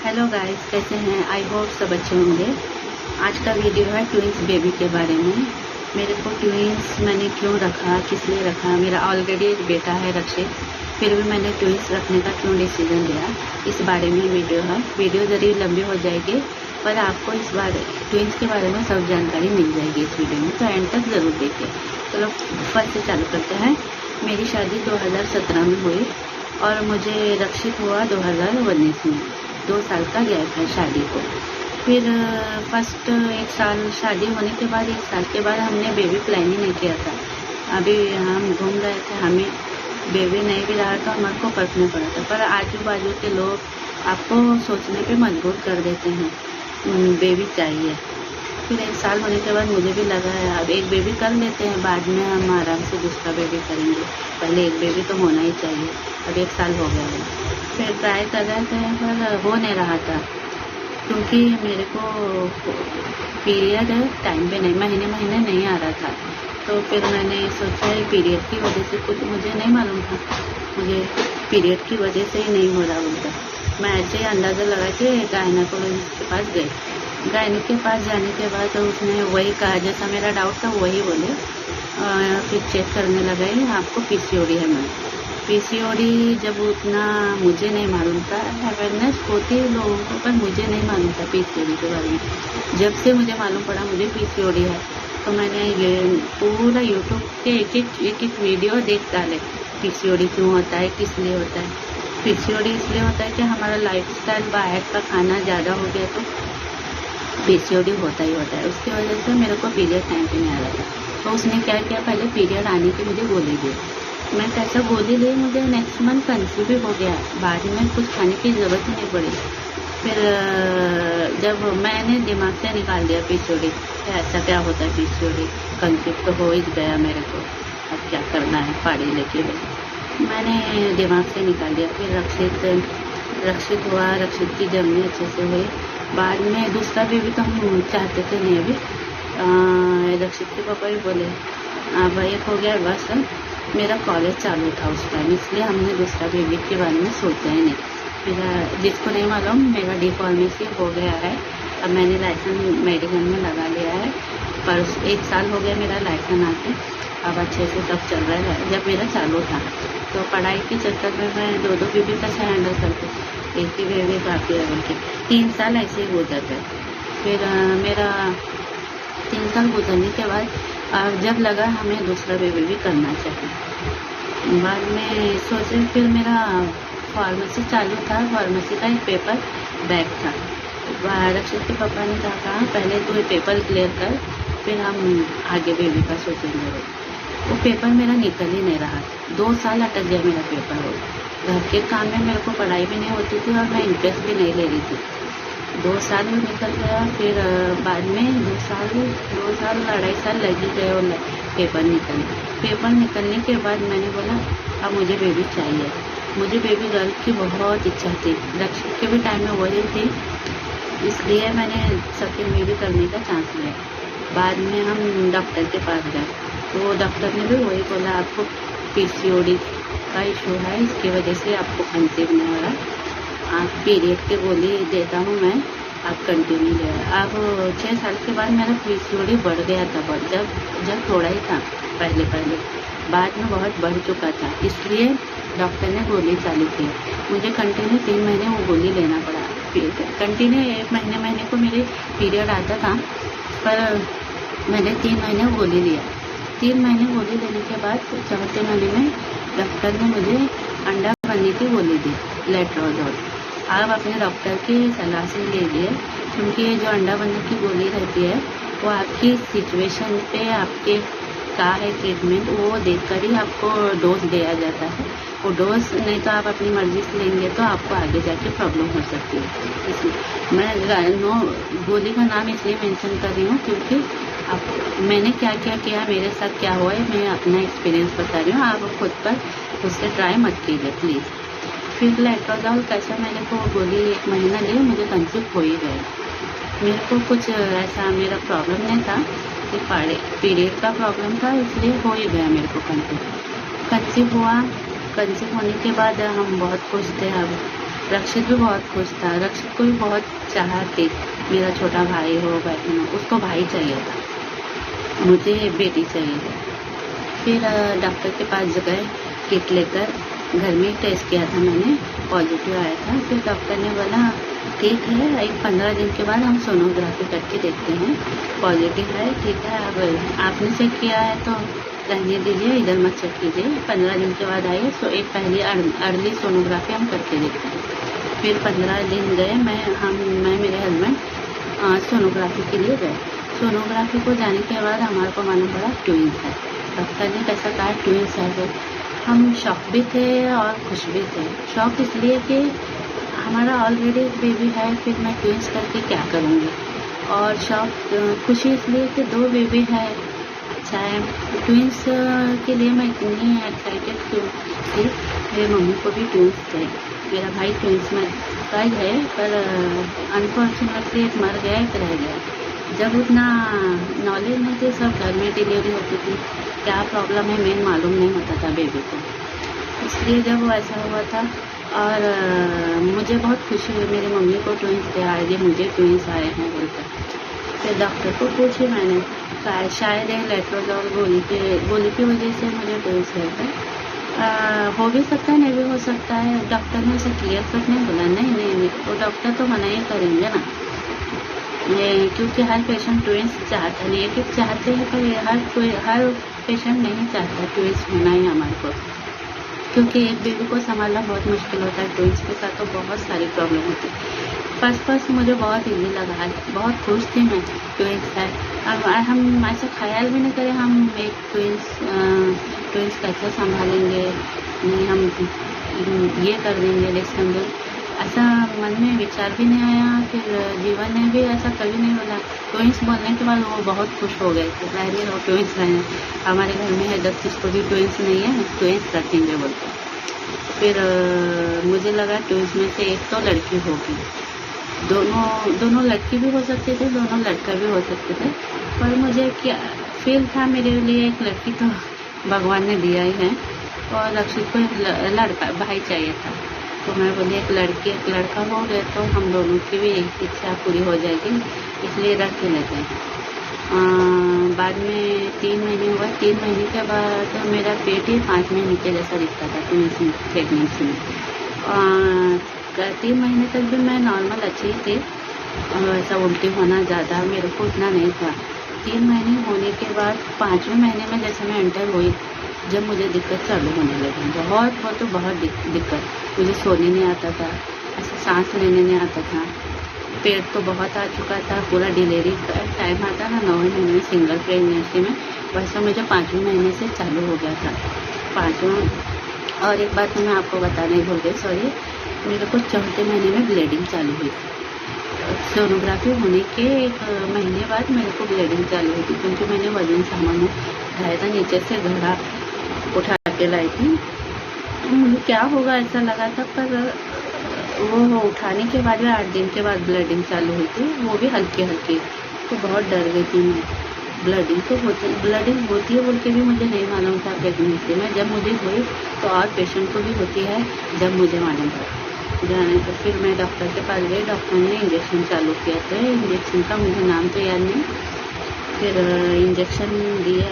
Hello guys, कैसे हैं? I hope सब अच्छे होंगे। आज का वीडियो है ट्विंस बेबी के बारे में। मेरे को ट्विंस मैंने क्यों रखा, किस लिए रखा। मेरा ऑलरेडी एक बेटा है रक्षित, फिर भी मैंने ट्विंस रखने का क्यों डिसीजन लिया, इस बारे में वीडियो है। वीडियो ज़रूर लंबी हो जाएगी, पर आपको इस बारे ट्विंस के बारे में सब जानकारी मिल जाएगी इस वीडियो में, तो एंड तक ज़रूर देखिए। चलो फर्स्ट से चालू करते हैं। मेरी शादी 2017 में हुई और मुझे रक्षित हुआ 2019 में। 2 साल का गैप है शादी को। फिर फर्स्ट 1 साल शादी होने के बाद 1 साल के बाद हमने बेबी प्लान ही नहीं किया था। अभी हम घूम रहे थे, हमें बेबी नहीं भी रहा तो हमारे को फर्क नहीं पड़ा था, पर आजू बाजू के लोग आपको सोचने पे मजबूर कर देते हैं बेबी चाहिए। फिर 1 साल होने के बाद मुझे भी लगा है अब एक बेबी कर लेते हैं, बाद में हम आराम से दूसरा बेबी करेंगे, पहले एक बेबी तो होना ही चाहिए। अब 1 साल हो गया है। फिर ट्राई कर रहे थे पर हो नहीं रहा था, क्योंकि मेरे को पीरियड टाइम पे नहीं, महीने महीने नहीं आ रहा था। तो फिर मैंने सोचा पीरियड की वजह से, कुछ मुझे नहीं मालूम था, मुझे पीरियड की वजह से ही नहीं हो रहा बोलता। मैं ऐसे ही अंदाज़ा लगा के गायनेकोलॉजिस्ट के पास गई। गायनिक के पास जाने के बाद तो उसने वही कहा जैसा मेरा डाउट था, वही बोले। फिर चेक करने लगे, आपको पीसीओडी है। मैं पीसीओडी जब उतना मुझे नहीं मालूम था, अवेयरनेस होती है लोगों को, पर मुझे नहीं मालूम था पीसीओडी के बारे में। जब से मुझे मालूम पड़ा मुझे पीसीओडी है, तो मैंने ये पूरा यूट्यूब के एक वीडियो देख डाले। पीसीओडी क्यों होता है, किस लिए होता है। पीसीओडी इसलिए होता है कि हमारा लाइफस्टाइल, बाहर का खाना ज़्यादा हो गया तो पीसीओडी होता ही होता है। उसकी वजह से मेरे को पीरियड टाइम पे नहीं आ रहा था। तो उसने क्या किया, पहले पीरियड आने की मुझे गोली दी। मैं कैसा गोली ली, मुझे नेक्स्ट मंथ कंसीव भी हो गया। बाद में कुछ खाने की ज़रूरत ही नहीं पड़ी। फिर जब मैंने दिमाग से निकाल दिया पीसीओडी, ऐसा क्या होता है पीसीओडी, कंसीव तो हो ही गया मेरे को, अब क्या करना है, पाड़ी लेके मैंने दिमाग से निकाल दिया। फिर रक्षित हुआ, रक्षित की जर्नी अच्छे से हुई। बाद में दूसरा बेबी तो हम चाहते थे नहीं। अभी रक्षित के पापा भी बोले अब एक हो गया बस। मेरा कॉलेज चालू था उस टाइम, इसलिए हमने दूसरा बेबी के बारे में सोचा ही नहीं। मेरा, जिसको नहीं मालूम, मेरा डी फार्मेसी हो गया है। अब मैंने लाइसेंस मेडिकल में लगा लिया है, पर 1 साल हो गया मेरा लाइसेंस आके। अब अच्छे से सब चल रहा है। जब मेरा चालू था तो पढ़ाई के चक्कर में मैं 2 बेबी कैसे हैंडल करती, एक ही बेबी काफ़ी है बोल के 3 साल ऐसे ही गुजर गए। फिर मेरा 3 साल गुजरने के बाद जब लगा हमें दूसरा बेबी भी करना चाहिए, बाद में सोचे। फिर मेरा फार्मेसी चालू था, फार्मेसी का एक पेपर बैक था। रक्षित के पापा ने कहा पहले तो ये पेपर क्लियर कर, फिर हम आगे बेबी का सोचेंगे। वो पेपर मेरा निकल ही नहीं रहा। 2 साल अटक गया मेरा पेपर। हो घर के काम में मेरे को पढ़ाई भी नहीं होती थी और मैं इंटरेस्ट भी नहीं ले रही थी। 2 साल में निकल गया। फिर बाद में 2 साल 2.5 साल लग ही गए और पेपर निकलने के बाद मैंने बोला अब मुझे बेबी चाहिए। मुझे बेबी गर्ल की बहुत इच्छा थी, रक्षित के भी टाइम में वही थी, इसलिए मैंने सेकंड बेबी करने का चांस लिया। बाद में हम डॉक्टर के पास गए, तो डॉक्टर ने भी वही बोला आपको पीसीओडी का इशू है, इसकी वजह से आपको कंसीव नहीं हो रहा। आप पीरियड की गोली देता हूँ मैं, आप कंटिन्यू ले। अब 6 साल के बाद मेरा पीसीओडी बढ़ गया था बहुत, जब थोड़ा ही था पहले, बाद में बहुत बढ़ चुका था, इसलिए डॉक्टर ने गोली चालू की। मुझे कंटिन्यू 3 महीने वो गोली लेना पड़ा। कंटिन्यू 1 महीने को मेरे पीरियड आता था, पर मैंने 3 महीने गोली लिया। 3 महीने गोली लेने के बाद 4थे महीने में डॉक्टर ने मुझे अंडा बनने की गोली दी, लेट्रोजोल। आप अपने डॉक्टर की सलाह से लीजिए, क्योंकि ये जो अंडा बनने की गोली रहती है वो आपकी सिचुएशन पे, आपके क्या है ट्रीटमेंट, वो देखकर ही आपको डोज दिया जाता है। वो डोज नहीं तो आप अपनी मर्जी से लेंगे तो आपको आगे जाके प्रॉब्लम हो सकती है। इसलिए मैं गोली का नाम इसलिए मेंशन कर रही हूँ, क्योंकि मैंने क्या क्या किया, मेरे साथ क्या हुआ है, मैं अपना एक्सपीरियंस बता रही हूँ। आप खुद पर उससे ट्राई मत कीजिए प्लीज़। फिर लेट्रोजोल कैसा, मैंने को गोली 1 महीना ली, मुझे कंसीव हो ही गया। मेरे को कुछ ऐसा मेरा प्रॉब्लम नहीं था कि पीरियड का प्रॉब्लम था, इसलिए हो ही गया मेरे को कंसीव हुआ। कंसीव होने के बाद हम बहुत खुश थे। अब रक्षित भी बहुत खुश था। रक्षित को भी बहुत चाहत थी, मेरा छोटा भाई हो बहन हो। उसको भाई चाहिए था, मुझे बेटी चाहिए थी। फिर डॉक्टर के पास गए, किट लेकर घर में टेस्ट किया था मैंने, पॉजिटिव आया था। फिर डॉक्टर ने बोला ठीक है, एक 15 दिन के बाद हम सोनोग्राफी करके देखते हैं, पॉजिटिव है ठीक है। अब आपने चेक किया है तो रहने दीजिए, इधर मत चेक कीजिए, 15 दिन के बाद आइए। सो एक पहली अर्ली सोनोग्राफी हम करके देखते हैं। फिर 15 दिन गए, मैं मेरे हस्बैंड सोनोग्राफी के लिए गए। सोनोग्राफी को जाने के बाद हमारे को मालूम पड़ा ट्विंस है। डॉक्टर ने कैसा कहा ट्विंस है, तो हम शॉक भी थे और खुश भी थे। शॉक इसलिए कि हमारा ऑलरेडी बेबी है, फिर मैं ट्विंस करके क्या करूँगी, और शॉक खुशी इसलिए कि 2 बेबी है, अच्छा है। ट्विंस के लिए मैं इतनी एक्साइटेड थी। मेरे मम्मी को भी ट्विंस थे, मेरा भाई ट्विंस में का है, पर अनफॉर्चुनेटली एक मर गया, एक रह गया। जब उतना नॉलेज नहीं थी, सब घर में डिलीवरी होती थी, क्या प्रॉब्लम है मेन मालूम नहीं होता था बेबी को, इसलिए जब वो ऐसा हुआ था। और मुझे बहुत खुशी हुई, मेरी मम्मी को ट्विंस थे, आगे मुझे ट्विंस आए हैं बोलकर। फिर डॉक्टर को पूछी मैंने, शायद है लेट्रोजोल गोली की वजह से मुझे ट्विंस है, हो भी सकता है नहीं भी हो सकता है। डॉक्टर ने उसे क्लियर कट नहीं बोला, नहीं, वो डॉक्टर तो मना ही करेंगे ना, क्योंकि हर पेशेंट ट्विंस चाहता नहीं है, कि चाहते हैं पर हर पेशेंट नहीं चाहता ट्विंस होना ही हमारे को, क्योंकि एक बेबी को संभालना बहुत मुश्किल होता है। ट्विंस के साथ तो बहुत सारी प्रॉब्लम होती है। फर्स्ट मुझे बहुत ईजी लगा, बहुत खुश थी मैं ट्विंस है। अब हम ऐसा ख्याल भी नहीं करें हम एक ट्विंस कैसे संभालेंगे, नहीं हम ये कर देंगे लेकिन ऐसा मन में विचार भी नहीं आया। फिर जीवन ने भी ऐसा कभी नहीं बोला। ट्विंस बोलने के बाद वो बहुत खुश हो गए थे, रहने रहो ट्विंस रहने, हमारे घर में है 10 किसको भी ट्विंस नहीं है, ट्विंस रखेंगे बोलते। फिर मुझे लगा ट्विंस में से एक तो लड़की होगी, दोनों लड़की भी हो सकते थे, दोनों लड़का भी हो सकते थे, पर मुझे क्या फील था मेरे लिए एक लड़की तो भगवान ने दिया ही है, और रक्षित को एक लड़का भाई चाहिए था। तो मैं बोली एक लड़की एक लड़का हो गए तो हम दोनों की भी एक इच्छा पूरी हो जाएगी, इसलिए रख ही लेते हैं। बाद में 3 महीने हुए, 3 महीने के बाद मेरा पेट ही 5 महीने के जैसा दिखता था ट्विंस प्रेगनेंसी में। 3 महीने तक भी मैं नॉर्मल अच्छी थी, ऐसा उल्टी होना ज़्यादा मेरे को उतना नहीं था। 3 महीने होने के बाद 5वें महीने में जैसे मैं एंटर हुई, जब मुझे दिक्कत चालू होने लगी, बहुत दिक्कत, मुझे सोने नहीं आता था, ऐसा सांस लेने नहीं आता था, पेट तो बहुत आ चुका था, पूरा डिलीवरी का टाइम आता ना 9वें महीने में सिंगल प्रेगनेंसी में, वैसा मुझे 5वें महीने से चालू हो गया था। 5वां और एक बात मैं आपको बताने भूल गई, सॉरी, मेरे को 4थे महीने में ब्लीडिंग चालू हुई थी। सोनोग्राफी होने के 1 महीने बाद मेरे को ब्लीडिंग चालू हुई थी, क्योंकि मैंने वजन सामान उठाया था, नीचे से घड़ा उठा के लाई थी। मुझे क्या होगा ऐसा लगा था, पर वो उठाने के बाद में 8 दिन के बाद ब्लीडिंग चालू हुई थी, वो भी हल्की, तो बहुत डर गई थी मैं। ब्लीडिंग होती है बोल के भी मुझे नहीं मालूम था प्रेगनेंसी में, जब मुझे हुई तो और पेशेंट को भी होती है, जब मुझे मालूम था जाने। तो फिर मैं डॉक्टर के पास गई, डॉक्टर ने इंजेक्शन चालू किया था, इंजेक्शन का मुझे नाम तो याद नहीं। फिर इंजेक्शन दिए,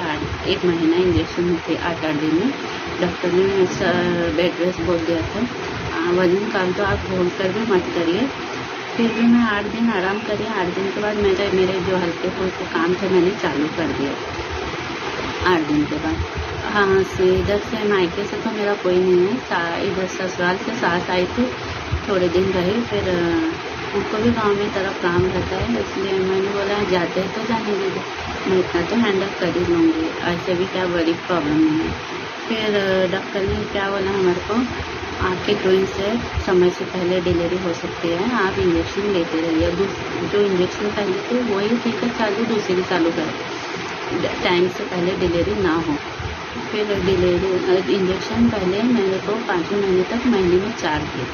1 महीना इंजेक्शन थे 8 दिन में। डॉक्टर ने बेड रेस्ट बोल दिया था, वजन काम तो आप होल्ड कर भी मत करिए। फिर भी मैं 8 दिन आराम करी। 8 दिन के बाद मेरे जो हल्के फुल्के काम थे मैंने चालू कर दिया 8 दिन के बाद। हाँ से इधर से मायके से तो मेरा कोई नहीं है, इधर ससुराल से सास आई थी, थोड़े दिन रही, फिर उनको भी गांव में तरफ काम रहता है, इसलिए मैंने बोला जाते हैं तो जाने दीजिए, मैं इतना तो हैंडल कर ही लूँगी, ऐसे भी क्या बड़ी प्रॉब्लम नहीं है। फिर डॉक्टर ने क्या बोला हमारे को, आपके ट्विंस से समय से पहले डिलीवरी हो सकती है, आप इंजेक्शन लेते रहिए, जो इंजेक्शन पहले थे वही ठीक है चालू, दूसरी चालू करें, टाइम से पहले डिलीवरी ना हो। फिर डिलीवरी इंजेक्शन पहले मेरे को 5वें महीने तक महीने में 4 दिए,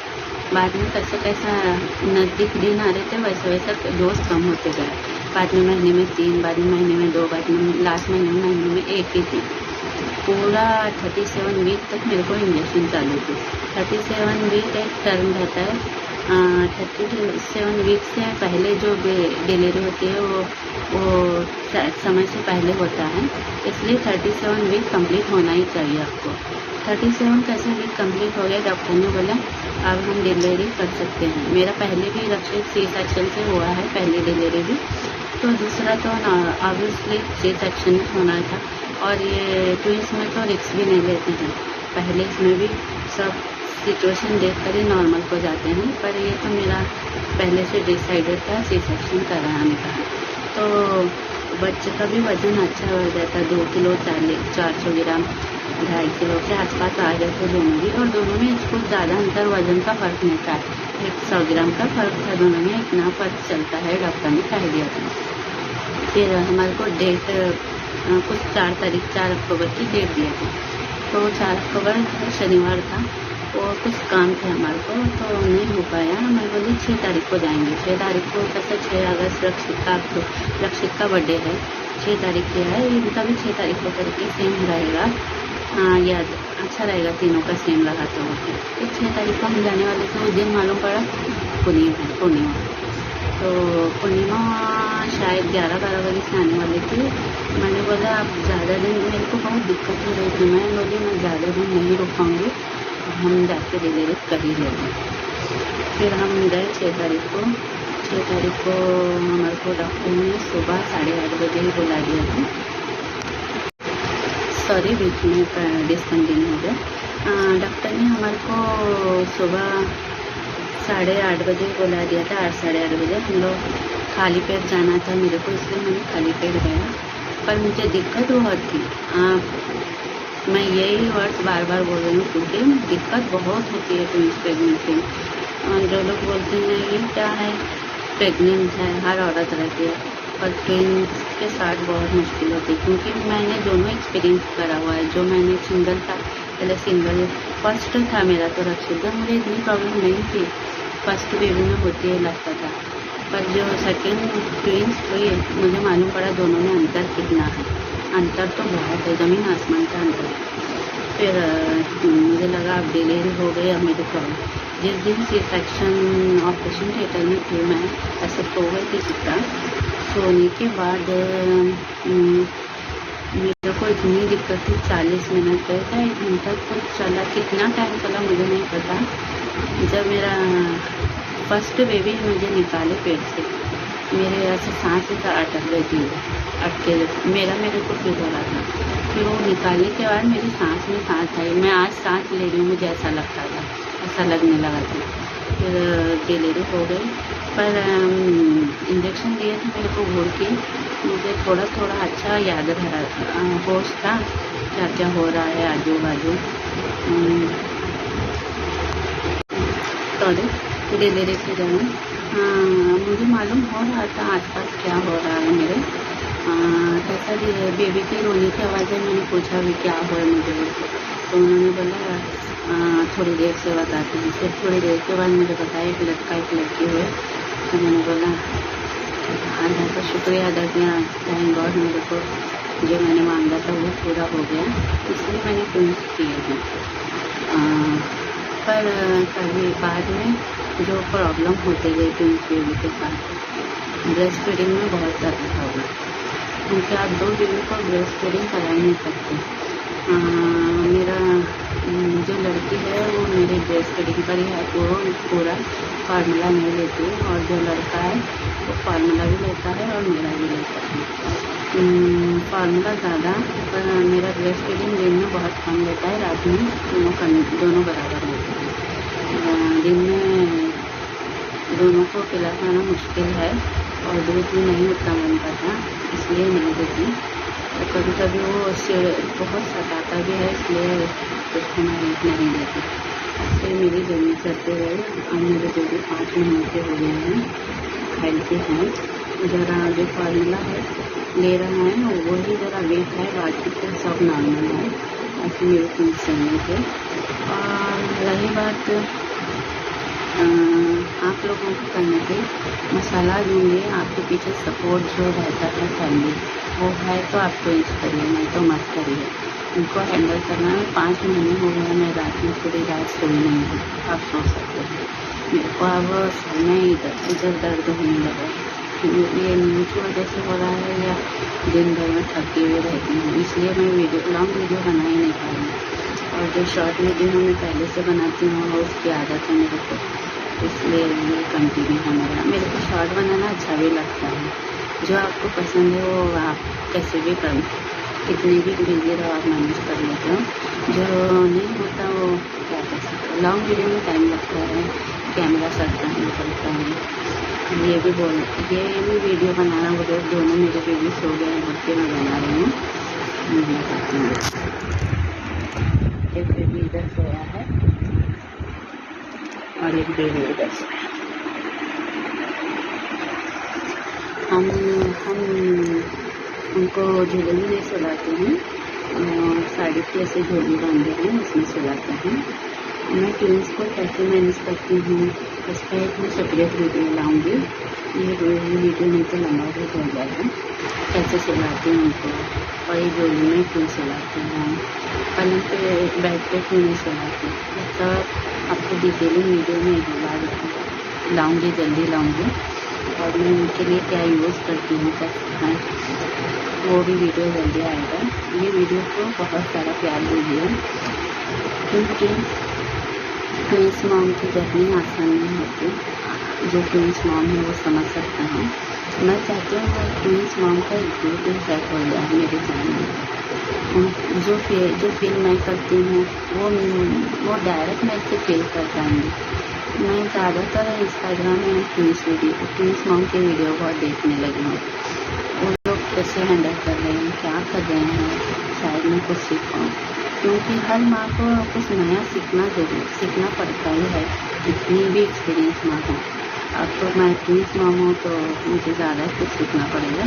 बाद में कैसा नज़दीक दिन आ रहे थे वैसा डोज कम होते गए, बाद में महीने में 3, बाद में महीने में 2, बाद में लास्ट महीने में 1 ही थी। पूरा 37 वीक तक मेरे को इंजेक्शन चालू थी। 37 वीक एक टर्म रहता है, 37 वीक से पहले जो डिलीवरी होती है वो समय से पहले होता है, इसलिए 37 वीक कंप्लीट होना ही चाहिए आपको। 37 कैसे वीक कंप्लीट हो गया, डॉक्टर ने बोला अब हम डिलीवरी कर सकते हैं। मेरा पहले भी रक्षित सी सेक्शन से हुआ है, पहली डिलीवरी भी, तो दूसरा तो ऑब्वियसली सी सेक्शन होना था। और ये ट्विंस में तो रिस्क भी नहीं लेते हैं, पहले इसमें भी सब सिचुएशन देखकर ही नॉर्मल को जाते हैं, पर ये तो मेरा पहले से डिसाइडेड था सी सेक्शन कराने का। तो बच्चे का भी वजन अच्छा बढ़ जाता है, 2 किलो 400 ग्राम 2.5 किलो के आसपास आ गए थे दोनों भी, और दोनों में कुछ ज़्यादा अंतर वजन का फ़र्क नहीं था, 100 ग्राम का फ़र्क था दोनों में, इतना फ़र्क चलता है डॉक्टर ने कह दिया था। फिर हमारे को डेट कुछ 4 अक्टूबर की डेट दिया था, तो 4 अक्टूबर शनिवार था और कुछ काम थे हमारे को, तो नहीं हो पाया। मैं बोली 6 तारीख को जाएंगे। 6 तारीख को कैसे 6 अगस्त रक्षित का बर्थडे है, 6 तारीख किया है, इनका भी 6 तारीख को करके सेम रहेगा। हाँ, याद अच्छा रहेगा, तीनों का सेम लगा तो 6 तारीख को हम जाने वाले थे। उस दिन मालूम पड़ा पूर्णिमा, तो पूर्णिमा शायद 11-12 बजे से आने वाली थी। मैंने बोला आप ज़्यादा दिन, मेरे को बहुत दिक्कत हो रही थी, मैं बोली मैं ज़्यादा दिन नहीं रुक पाऊँगी, हम जाके डिलीवरी कर ही लेते। फिर हम गए 6 तारीख को। 6 तारीख को हमारे को डॉक्टर ने सुबह 8:30 बजे ही बुला दिया था। सॉरी, बीच में डिसकंटिन्यू हो गया। डॉक्टर ने हमारे को सुबह 8:30 बजे बुला दिया था, 8 साढ़े 8 बजे। हम लोग खाली पेट जाना था मेरे को, इसलिए मैंने खाली पेट गया, पर मुझे दिक्कत बहुत थी। मैं यही वर्ड्स बार बार बोल रही हूँ क्योंकि दिक्कत बहुत होती है ट्विंस प्रेगनेंसी में। जो लोग बोलते हैं ये क्या है, प्रेग्नेंट है, हर औरत रहती है, पर ट्विंस के साथ बहुत मुश्किल होती है, क्योंकि मैंने दोनों एक्सपीरियंस करा हुआ है। जो मैंने सिंगल था, पहले सिंगल फर्स्ट था मेरा तो रक्षित, मुझे इतनी प्रॉब्लम नहीं थी, फर्स्ट बेबी में होती है लगता था, पर जो सेकेंड ट्विंस हुई मुझे मालूम पड़ा दोनों में अंतर कितना है। अंतर तो बहुत है, ज़मीन आसमान का अंतर। फिर मुझे लगा अब डिलीवरी हो गई, अब मेरी प्रॉब्लम। जिस दिन सी सेक्शन ऑपरेशन थिएटर में थी, मैं ऐसे सो गई थी चित्ता। सोने के बाद मेरे को इतनी दिक्कत थी, 40 मिनट तक 1 घंटा कुछ चला, कितना टाइम चला मुझे नहीं पता। जब मेरा फर्स्ट बेबी मुझे निकाले पेट से, मेरे ऐसे सांस अटक गई थी, अटके मेरे को फील हो रहा था। फिर वो निकालने के बाद मेरी सांस में सांस आई, मैं आज सांस ले रही हूँ, मुझे ऐसा लगता था, ऐसा लगने लगा था। फिर डिलीवरी हो गई, पर इंजेक्शन दिए थे मेरे को घूर के, मुझे थोड़ा थोड़ा अच्छा याद रहा, होश था क्या क्या हो रहा है आजू बाजू। सॉरी, डिलीवरी के दौरान मुझे मालूम हो रहा था आसपास क्या हो रहा है मेरे। कैसा बेबी की रोने की आवाज़ें, मैंने पूछा भी क्या हो मुझे, तो उन्होंने बोला थोड़ी देर से बताते हैं। फिर थोड़ी देर के बाद मुझे बताया एक लड़का एक लड़की हुए, तो मैंने बोला अल्लाह का शुक्रिया अदा किया, थैंक गॉड मेरे को जो मैंने मांगा था वो पूरा हो गया, इसलिए मैंने ट्विंस किए हैं। पर कभी बाद में जो प्रॉब्लम होते गई ट्विंस बेबी के साथ, ब्रेस्ट फीडिंग में बहुत ज़्यादा प्रॉब्लम, क्योंकि आप 2 बेबी को ब्रेस्ट फीडिंग करा ही नहीं सकते। मेरा जो लड़की है वो मेरे ब्रेस्ट फीडिंग पर ही है, वो पूरा फार्मूला नहीं लेती, और जो लड़का है वो फार्मूला भी लेता है और मेरा भी लेता है। फार्मूला ज़्यादा, पर मेरा ब्रेस्ट फीडिंग दिन में बहुत कम लेता है, रात में दोनों बराबर लेते हैं। दिन में दोनों को पिलाना मुश्किल है, और दूध भी नहीं उतना बनता था, इसलिए नहीं देती। तो कभी कभी वो बहुत सताता भी है, इसलिए उसको मैं नहीं देती। फिर मेरी जर्नी करते हुए अब मेरे बेबी 5 महीने के हो गए हैं, हेल्थी हैं। ज़रा जो फार्मूला है ले रहा है वही ज़रा वेट है, बाकी तो सब नॉर्मल है, ऐसे मेरे 3 समय थे। और रही बात आप लोगों को करने की, मसाला दूँगी, आपके पीछे सपोर्ट जो रहता है फैमिली वो है तो आप ट्विंस करिए, नहीं तो मत करिए। उनको हैंडल करना है। 5 महीने हो गए मैं रात में पूरी रात सोई नहीं हूँ, आप सोच सकते हैं। मेरे को अब सर में इधर दर्द होने लगा है, ये नींद की वजह से हो रहा है या दिन भर में थकी हुई रहती हूँ, इसलिए मैं लॉन्ग वीडियो बना ही नहीं पा रही। और जो शॉर्ट वीडियो मैं पहले से बनाती हूँ और उसकी आदत है मेरे को, इसलिए ये कंटिन्यू है मेरे को शॉर्ट बनाना अच्छा भी लगता है। जो आपको पसंद है वो आप कैसे भी कर, कितनी भी बिजी रहो आप मैनेज कर लेते हो। जो नहीं होता वो क्या कर सकते। लॉन्ग वीडियो में टाइम लगता है, कैमरा सेट करना पड़ता है। ये भी वीडियो बनाना वो दोनों मेरे बेबी सो गए हैं, बच्चे मैं बना रही हूँ। एक बेबी इधर सोया है और एक बेबी इधर सोया है। हम उनको झोले में नहीं सुलाते हैं, साड़ी की ऐसे झोली बांधे हैं उसमें सुलाते हैं। मैं ट्विंस को कैसे मैनेज करती हूँ इसका एक मैं सेपरेट वीडियो लाऊंगी। ये वीडियो नहीं तो लंबा भी हो जाएगा। कैसे सुलाती हूँ उनको और ये झोली में क्यों सुलाती हूँ, पलंग पे बेड पे क्यों नहीं सुलाती, सब आपको डिटेलिंग वीडियो में एक बार लाऊंगी, जल्दी लाऊंगी। और मैं उनके लिए क्या यूज़ करती हूँ कैसे, वो भी वीडियो जल्दी आएगा। ये वीडियो को बहुत सारा प्यार दीजिए, क्योंकि ट्विंस मॉम की जर्नी आसान नहीं होती। जो ट्विंस मॉम है वो समझ सकते हैं। मैं चाहती हूँ कि ट्विंस मॉम का एक वीडियो सेट हो जाए मेरे चैनल में। जो फील मैं करती हूँ वो डायरेक्ट मैं इससे फील कर पाएंगी। मैं ज़्यादातर इंस्टाग्राम में ट्विंस मॉम की वीडियो बहुत देखने लगी हूँ। वो लोग कैसे हैंडल कर रहे हैं, क्या कर रहे हैं, शायद मैं कुछ सीखूँ। क्योंकि हर माँ को कुछ नया सीखना पड़ता ही है, जितनी भी एक्सपीरियंस माँ हो। अब तो मैं ट्विंस मॉम हूँ तो मुझे ज़्यादा कुछ सीखना पड़ेगा।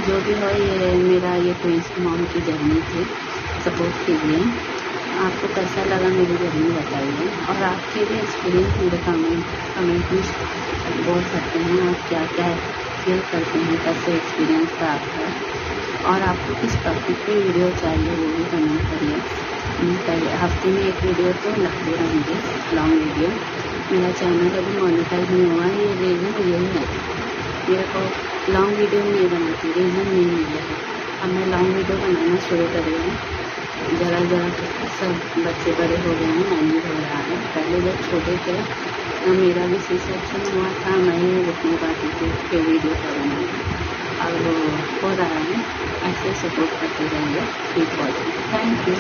जो भी हो, ये मेरा ये ट्विंस मॉम की जर्नी थी। सपोर्ट कीजिए। आपको कैसा लगा मेरी जर्नी बताइए, और आपके भी एक्सपीरियंस मेरे कमेंट में बोल सकते हैं। आप क्या क्या फील करते हैं, कैसे एक्सपीरियंस था आपका, और आपको किस टॉपिक पे वीडियो चाहिए वो भी कमेंट करिए। हफ्ते में एक वीडियो तो लगते रहेंगे, लॉन्ग वीडियो। मेरा चैनल अभी मोनेटाइज नहीं हुआ है, ये रीज़न यही है। मेरे को लॉन्ग वीडियो नहीं बनाती, रीज़न नहीं मिला है। अब मैं लॉन्ग वीडियो बनाना शुरू कर रही हूँ। जरा सब बच्चे बड़े हो गए हैं, मैनेज हो रहा है। पहले जब छोटे थे तो मेरा भी C-सेक्शन हुआ था, मैं ही रुकने पाती थी कि वीडियो करना। अब हो रहा है, ऐसे सपोर्ट करते रहेंगे। Thank you.